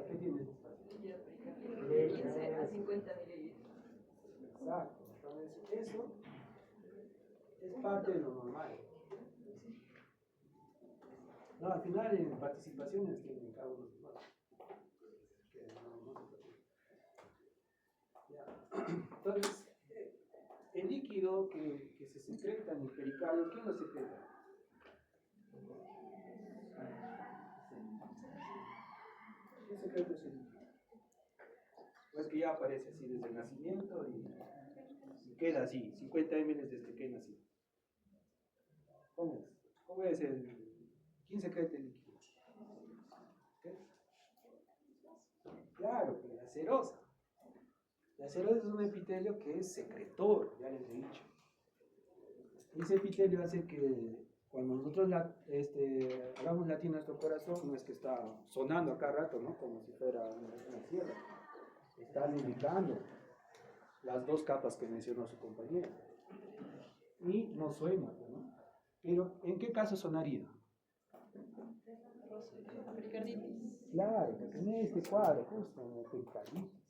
Speaker 1: ¿Qué tiene ese espacio?
Speaker 2: líquido pericardíaco de 15 a 50 mililitros.
Speaker 1: Exacto. Entonces, eso es parte de lo normal. No, al final en participaciones tienen cada uno. Que no se preocupe. Ya. Entonces, el líquido que se secreta en el pericardio, ¿quién lo secreta? ¿Quién secreta ese líquido? Pues que ya aparece así desde el nacimiento y queda así, 50 ml desde que nació. ¿Cómo es quién secreta el líquido? ¿Qué? Claro, pues la serosa. La serosa es un epitelio que es secretor, ya les he dicho. Ese epitelio hace que cuando nosotros hagamos latir nuestro corazón, no es que está sonando a cada rato, ¿no? Como si fuera una sierra. Está lubricando las dos capas que mencionó su compañero. Y no suena, ¿no? Pero, ¿en qué caso sonaría?
Speaker 2: Pericarditis.
Speaker 1: Claro, porque en este cuadro, justo en el pericarditis.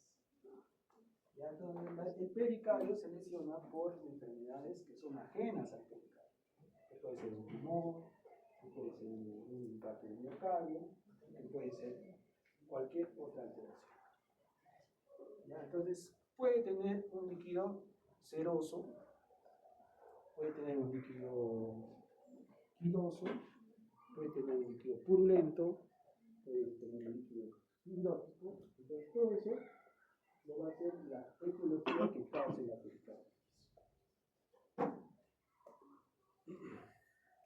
Speaker 1: Ya, entonces, el pericardio se lesiona por enfermedades que son ajenas al pericardio. Que puede ser un tumor, que puede ser un infarto del miocardio, que puede ser cualquier otra alteración. Ya, entonces, puede tener un líquido seroso, puede tener un líquido quiloso, puede tener un líquido purulento, puede tener un líquido hidróxico. Entonces, todo eso lo va a hacer la etiología que cause la pericarditis.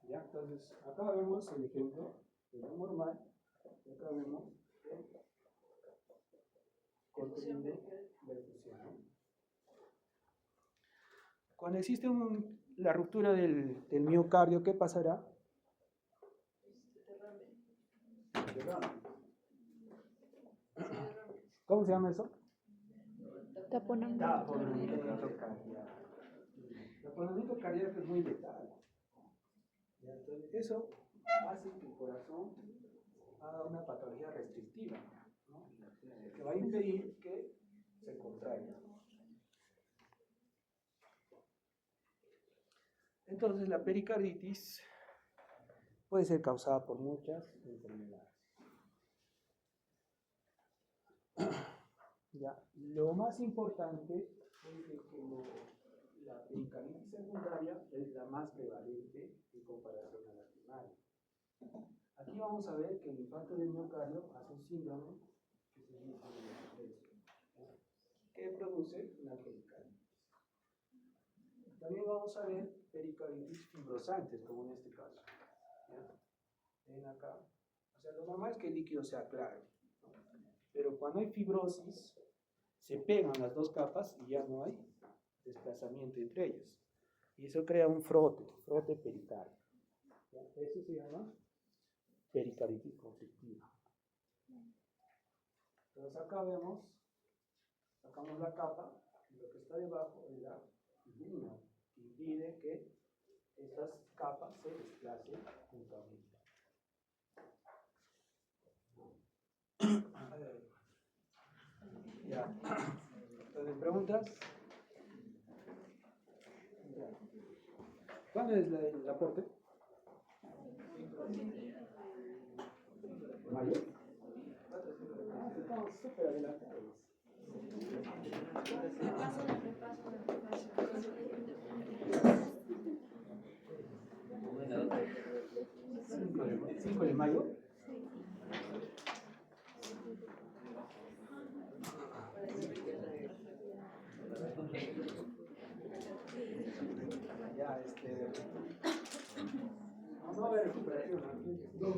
Speaker 1: Ya, entonces, acá vemos el ejemplo de lo normal, y acá vemos el corte de perfusión, ¿no? Cuando existe la ruptura del miocardio, ¿qué pasará? Derrame. ¿Cómo se llama eso?
Speaker 3: Taponamiento.
Speaker 1: Taponamiento cardíaco. Taponamiento cardíaco es muy letal. Entonces, eso hace que el corazón haga una patología restrictiva, ¿no? Que va a impedir que se contraiga. Entonces, la pericarditis puede ser causada por muchas enfermedades. Ya. Lo más importante es que la pericarditis secundaria es la más prevalente en comparación a la primaria. Aquí vamos a ver que el infarto del miocardio hace un síndrome que se llama que produce una pericarditis. También vamos a ver pericarditis fibrosantes, como en este caso. ¿Ya? Ven acá. O sea, lo normal es que el líquido sea claro, ¿no? Pero cuando hay fibrosis, se pegan las dos capas y ya no hay desplazamiento entre ellas. Y eso crea un frote pericárdico. ¿Ya? Eso se llama pericarditis conflictiva. Entonces acá sacamos la capa y lo que está debajo es la fibrina, que impide que estas capas se desplacen mutuamente. Ya. Entonces, ¿preguntas? Ya. ¿Cuándo es el aporte? ¿Mayo? Ah, estamos súper adelantados. ¿5 de mayo? Ya, no va a haber recuperación, ¿no?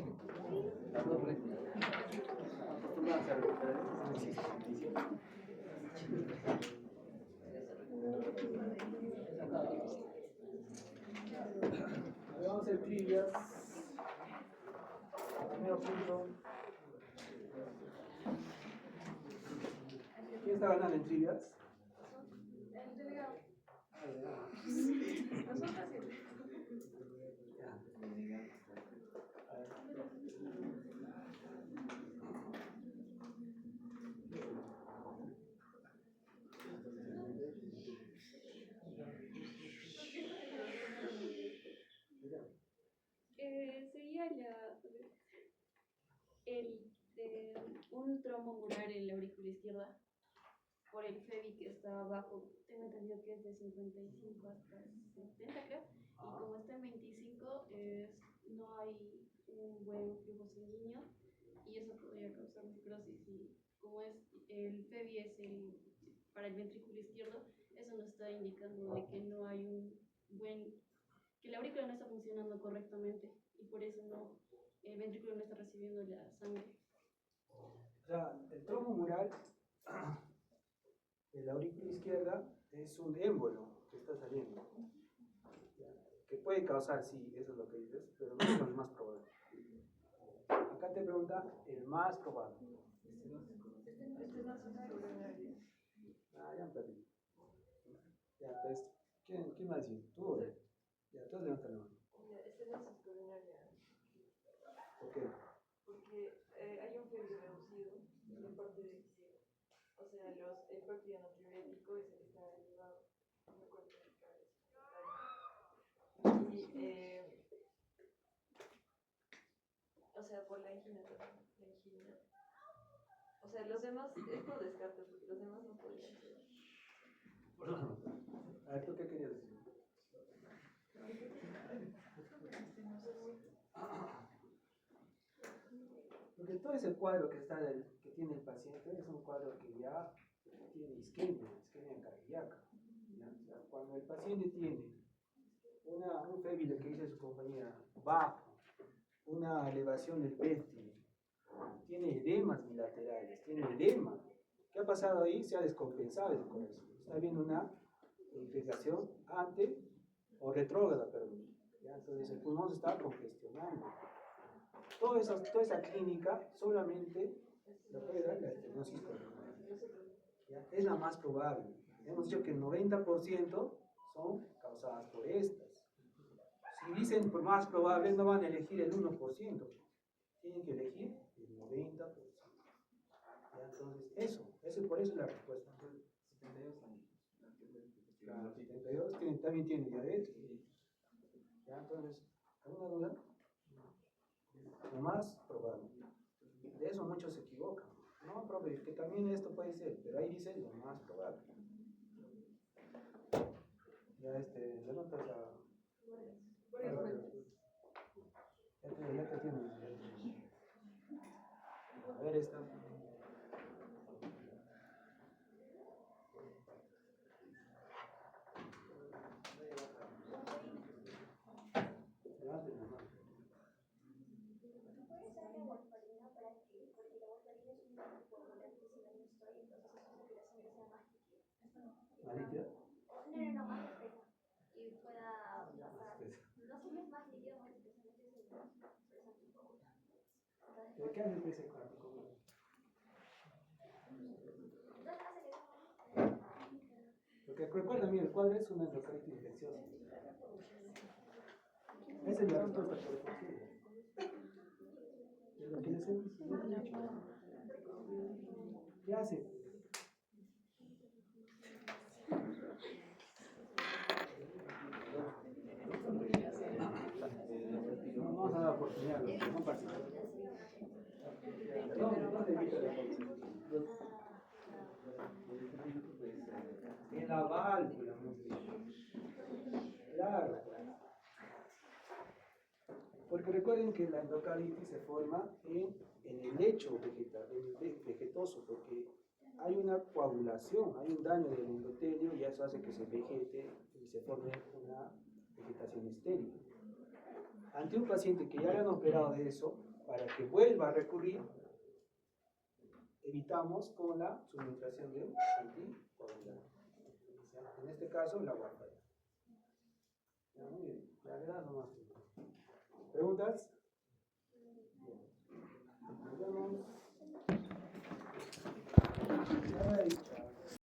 Speaker 1: Acostumbrados a recuperar, no existe justicia. Vamos a hacer trivias. Primero punto. ¿Quién está ganando en trivias?
Speaker 2: El delegado.
Speaker 1: Ah, ya.
Speaker 2: Nosotros sí.
Speaker 1: Ya. A ver. Mira.
Speaker 4: Sería un trombo mural en la aurícula izquierda por el FEBI que está abajo. Tengo entendido que es de 55 hasta 70, creo. Y como está en 25, no hay un buen flujo sanguíneo y eso podría causar necrosis. Y como es el FEBI es para el ventrículo izquierdo, eso nos está indicando de que no hay que la aurícula no está funcionando correctamente y por eso el ventrículo no está recibiendo la sangre.
Speaker 1: O sea, el trombo mural de la aurícula izquierda es un émbolo que está saliendo. ¿Ya? Que puede causar, sí, eso es lo que dices, pero no es lo más probable. Acá te pregunta el más probable.
Speaker 2: Este es la zona coronaria.
Speaker 1: Ah, ya me perdí. Ya, pues, ¿quién más dice? ¿Tú? Ya, todos levantan la mano.
Speaker 2: Este es la coronaria.
Speaker 1: ¿Por qué?
Speaker 2: Porque hay un FEBI reducido de parte de izquierda. O sea, el péptido natriurético es el que está elevado. No recuerdo explicar eso. Y, o sea, por la angina también. La angina. O sea, los demás, es por descarte, porque los demás no podrían ser.
Speaker 1: A ver, ¿tú qué querías decir? Porque todo ese cuadro que tiene el paciente es un cuadro que ya tiene isquemia cardíaca. ¿Ya? O sea, cuando el paciente tiene un FEBI, que dice su compañera, bajo, una elevación del péptido, tiene edemas bilaterales, tiene edema. ¿Qué ha pasado ahí? Se ha descompensado el corazón. Está habiendo una infiltración o retrógrada, perdón. ¿Ya? Entonces el pulmón se está congestionando. Toda esa clínica solamente lo puede dar la estenosis coronaria. ¿Ya? Es la más probable. Hemos dicho que el 90% son causadas por estas. Si dicen por más probable, no van a elegir el 1%. Tienen que elegir el 90%. ¿Ya? Entonces, por eso es la respuesta.
Speaker 5: 72 años.
Speaker 1: Claro, 72 también tiene diabetes. ¿Ya? Entonces, ¿alguna duda? Lo más probable. De eso muchos se equivocan. No, profe, que también esto puede ser, pero ahí dice lo más probable. Ya levantas ya te tienes. A ver esta. Levanten la mano. ¿La líquida?
Speaker 6: No, más espesa. Y pueda pasar. No sé si es más líquido o más espesamente, sino por eso coagula.
Speaker 1: ¿De qué hace el PC cuando come?
Speaker 6: Entonces hace que
Speaker 1: Porque recuerda, mira, el cuadro es una endocardite infecciosa. Esa es la respuesta por el posible. Es lo que les he dicho. ¿Qué hace? No, vamos a dar oportunidad a los que no participan. ¿Dónde evita la oportunidad? En la válvula, claro. Porque recuerden que la endocarditis se forma en el lecho vegetoso, porque hay una coagulación, hay un daño del endotelio y eso hace que se vegete y se forme una vegetación estéril. Ante un paciente que ya le han operado de eso, para que vuelva a recurrir, evitamos con la suministración de anticoagulante. En este caso, la warfarina. Muy bien, la verdad no más. ¿Preguntas?